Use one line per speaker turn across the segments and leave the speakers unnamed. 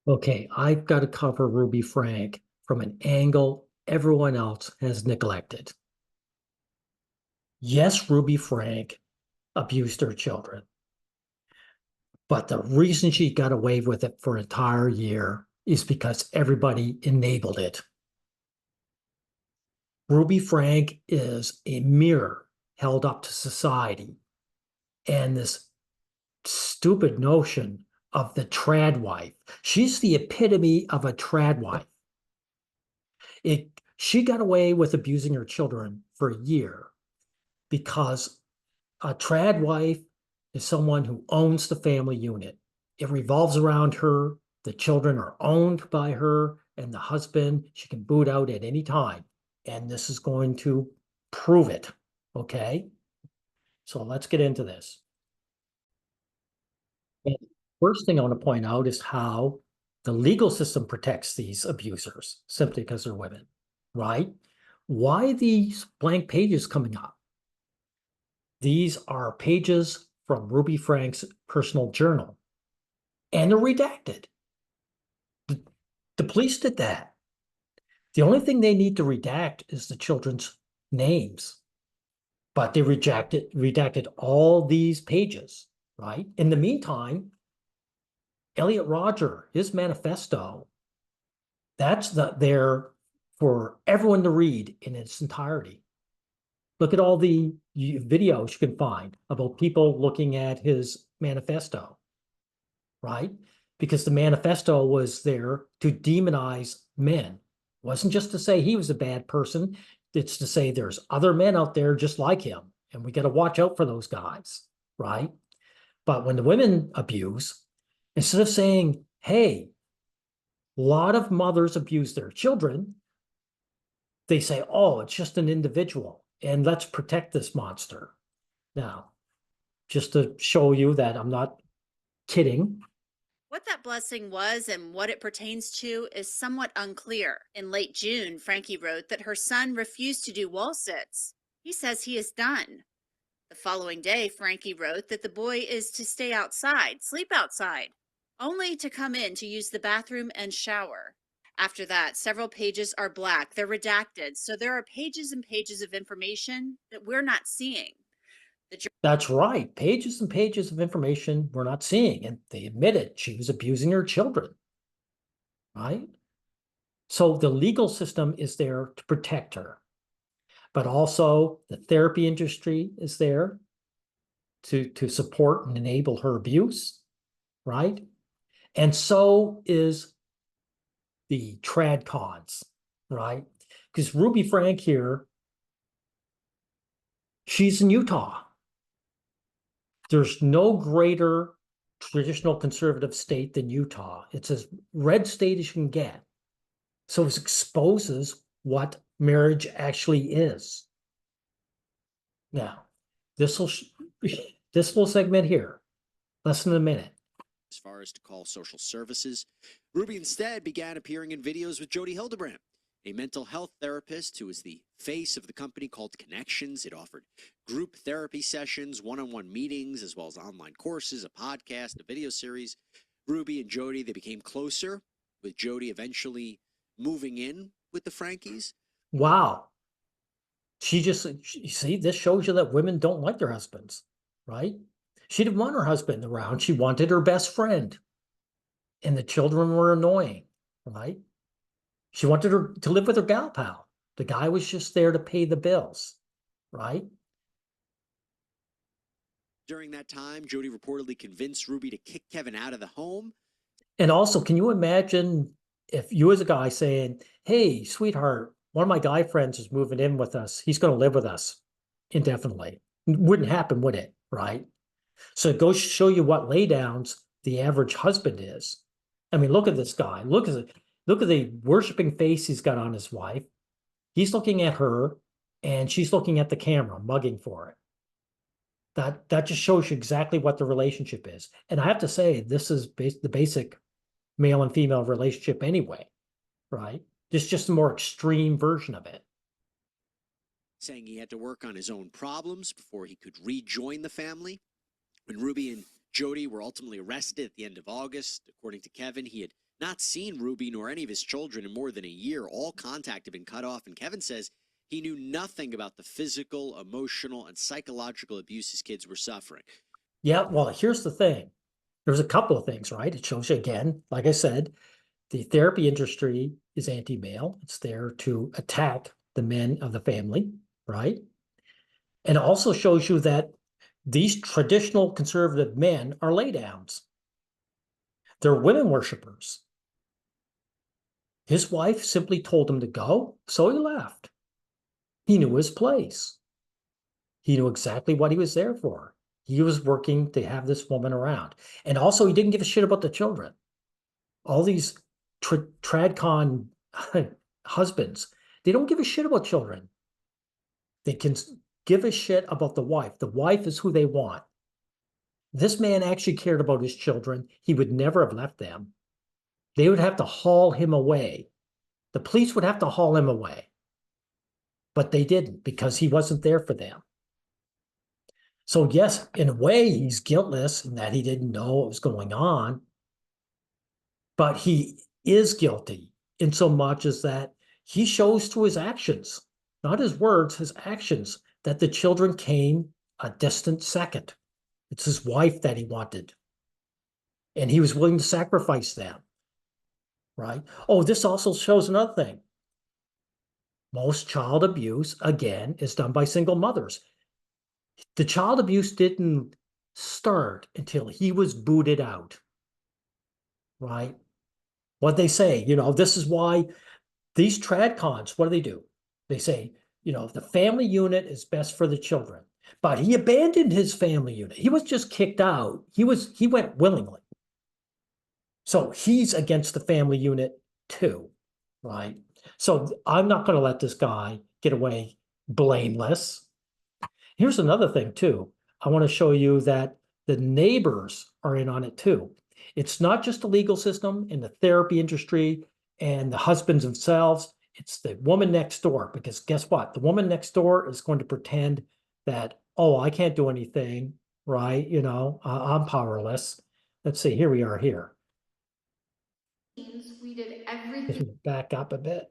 Okay, I've got to cover Ruby Frank from an angle everyone else has neglected. Yes, Ruby Frank abused her children, but the reason she got away with it for an entire year is because everybody enabled it. Ruby Frank is a mirror held up to society, and this stupid notion of the trad wife. She's the epitome of a trad wife. She got away with abusing her children for a year because a trad wife is someone who owns the family unit. It revolves around her. The children are owned by her, and the husband she can boot out at any time. And this is going to prove it. Okay. So let's get into this. And first thing I want to point out is how the legal system protects these abusers simply because they're women, right? Why these blank pages coming up? These are pages from Ruby Frank's personal journal, and they're redacted. The, the police did that. The only thing they need to redact is the children's names, but they redacted all these pages, right? In the meantime, Elliot Rodger, his manifesto, that's there for everyone to read in its entirety. Look at all the videos you can find about people looking at his manifesto, right? Because the manifesto was there to demonize men. It wasn't just to say he was a bad person, it's to say there's other men out there just like him, and we got to watch out for those guys, right? But when the women abuse, instead of saying, hey, a lot of mothers abuse their children, they say, oh, it's just an individual, and let's protect this monster. Now, just to show you that I'm not kidding.
What that blessing was and what it pertains to is somewhat unclear. In late June, Frankie wrote that her son refused to do wall sits. He says he is done. The following day, Frankie wrote that the boy is to stay outside, sleep outside, only to come in to use the bathroom and shower. After that, several pages are black. They're redacted. So there are pages and pages of information that we're not seeing. The
That's right. Pages and pages of information we're not seeing. And they admitted she was abusing her children, right? So the legal system is there to protect her, but also the therapy industry is there to support and enable her abuse, right? And so is the trad cons, right? Because Ruby Frank here, she's in Utah. There's no greater traditional conservative state than Utah. It's as red state as you can get. So it exposes what marriage actually is. Now, this will this little segment here, less than a minute.
As far as to call social services, Ruby instead began appearing in videos with Jody Hildebrandt, a mental health therapist who is the face of the company called Connections. It offered group therapy sessions, one-on-one meetings, as well as online courses, a podcast, a video series. Ruby and Jody, they became closer, with Jody eventually moving in with the Frankies.
Wow. You see, this shows you that women don't like their husbands, right? She didn't want her husband around. She wanted her best friend. And the children were annoying, right? She wanted her to live with her gal pal. The guy was just there to pay the bills, right?
During that time, Jody reportedly convinced Ruby to kick Kevin out of the home.
And also, can you imagine if you as a guy saying, hey, sweetheart, one of my guy friends is moving in with us. He's going to live with us indefinitely. Wouldn't happen, would it? Right? So it goes to show you what laydowns the average husband is. I mean, look at this guy. Look at the worshiping face he's got on his wife. He's looking at her, and she's looking at the camera, mugging for it. That just shows you exactly what the relationship is. And I have to say, this is the basic male and female relationship anyway, right? Just a more extreme version of it.
Saying he had to work on his own problems before he could rejoin the family. When Ruby and Jody were ultimately arrested at the end of August, according to Kevin, he had not seen Ruby nor any of his children in more than a year. All contact had been cut off, and Kevin says he knew nothing about the physical, emotional, and psychological abuse his kids were suffering.
Yeah, well, here's the thing. There's a couple of things, right? It shows you again, like I said, the therapy industry is anti-male. It's there to attack the men of the family, right? And it also shows you that these traditional conservative men are laydowns. They're women worshipers. His wife simply told him to go, so he left. He knew his place. He knew exactly what he was there for. He was working to have this woman around. And also, he didn't give a shit about the children. All these tradcon husbands, they don't give a shit about children. They can give a shit about the wife. The wife is who they want. This man actually cared about his children. He would never have left them. They would have to haul him away. The police would have to haul him away. But they didn't, because he wasn't there for them. So yes, in a way, he's guiltless in that he didn't know what was going on. But he is guilty in so much as that he shows through his actions, not his words, his actions, that the children came a distant second. It's his wife that he wanted. And he was willing to sacrifice them. Right? Oh, this also shows another thing. Most child abuse, again, is done by single mothers. The child abuse didn't start until he was booted out. Right? What they say, this is why these tradcons, what do? They say, the family unit is best for the children. But he abandoned his family unit. He was just kicked out. He went willingly. So he's against the family unit too, right? So I'm not going to let this guy get away blameless. Here's another thing too. I want to show you that the neighbors are in on it too. It's not just the legal system and the therapy industry and the husbands themselves. It's the woman next door, because guess what? The woman next door is going to pretend that, oh, I can't do anything, right? I'm powerless. Let's see, here we are here.
We did everything.
Back up a bit.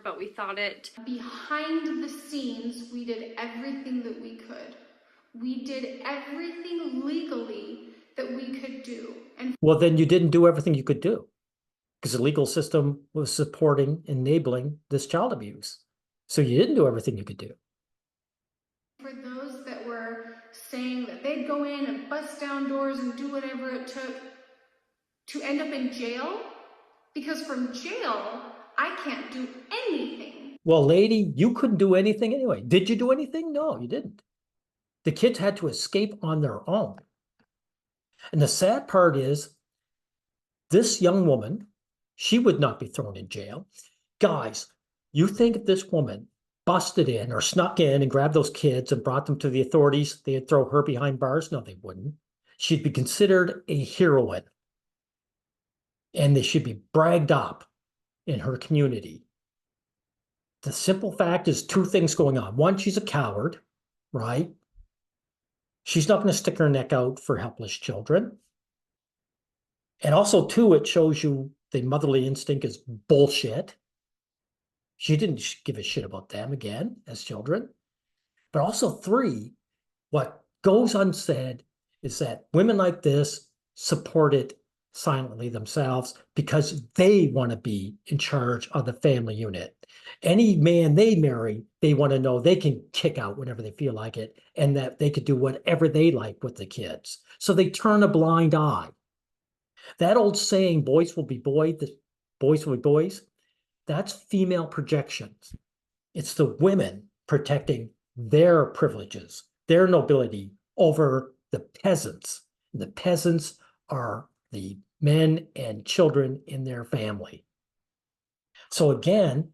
But we thought it behind the scenes. We did everything that we could. We did everything legally that we could do. And
well, then you didn't do everything you could do, because the legal system was supporting, enabling this child abuse. So you didn't do everything you could do.
For those that were saying that they'd go in and bust down doors and do whatever it took to end up in jail, because from jail, I can't do anything.
Well, lady, you couldn't do anything anyway. Did you do anything? No, you didn't. The kids had to escape on their own. And the sad part is, this young woman, she would not be thrown in jail. Guys, you think if this woman busted in or snuck in and grabbed those kids and brought them to the authorities, they'd throw her behind bars? No, they wouldn't. She'd be considered a heroine. And they should be bragged up in her community. The simple fact is two things going on. One, she's a coward, right? She's not going to stick her neck out for helpless children. And also, two, it shows you the motherly instinct is bullshit. She didn't give a shit about them again as children. But also, three, what goes unsaid is that women like this support it silently themselves because they want to be in charge of the family unit. Any man they marry, they want to know they can kick out whenever they feel like it, and that they could do whatever they like with the kids. So they turn a blind eye. That old saying, boys will be boys, boys will be boys, that's female projections. It's the women protecting their privileges, their nobility over the peasants. The peasants are the men and children in their family. So again,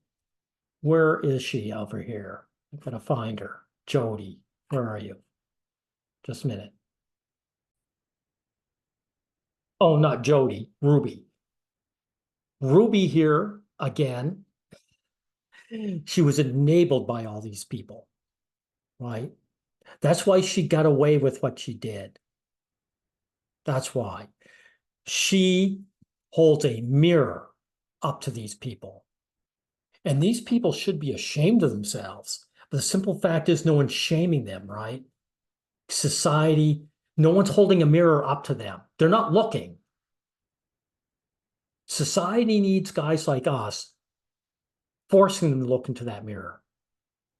where is she over here? I'm going to find her. Jody, where are you? Just a minute. Oh, not Jody, Ruby. Ruby here, again, she was enabled by all these people, right? That's why she got away with what she did. That's why. She holds a mirror up to these people. And these people should be ashamed of themselves. But the simple fact is no one's shaming them, right? Society, no one's holding a mirror up to them. They're not looking. Society needs guys like us forcing them to look into that mirror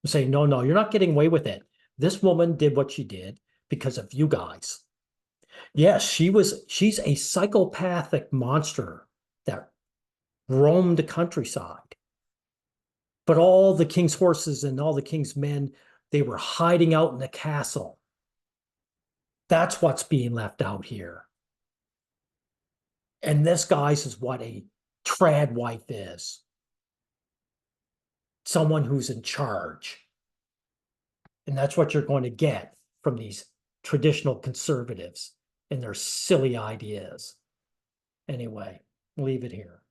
and say, no, no, you're not getting away with it. This woman did what she did because of you guys. Yes, she's a psychopathic monster that roamed the countryside. But all the king's horses and all the king's men, they were hiding out in the castle. That's what's being left out here. And this, guys, is what a trad wife is. Someone who's in charge. And that's what you're going to get from these traditional conservatives and their silly ideas. Anyway, leave it here.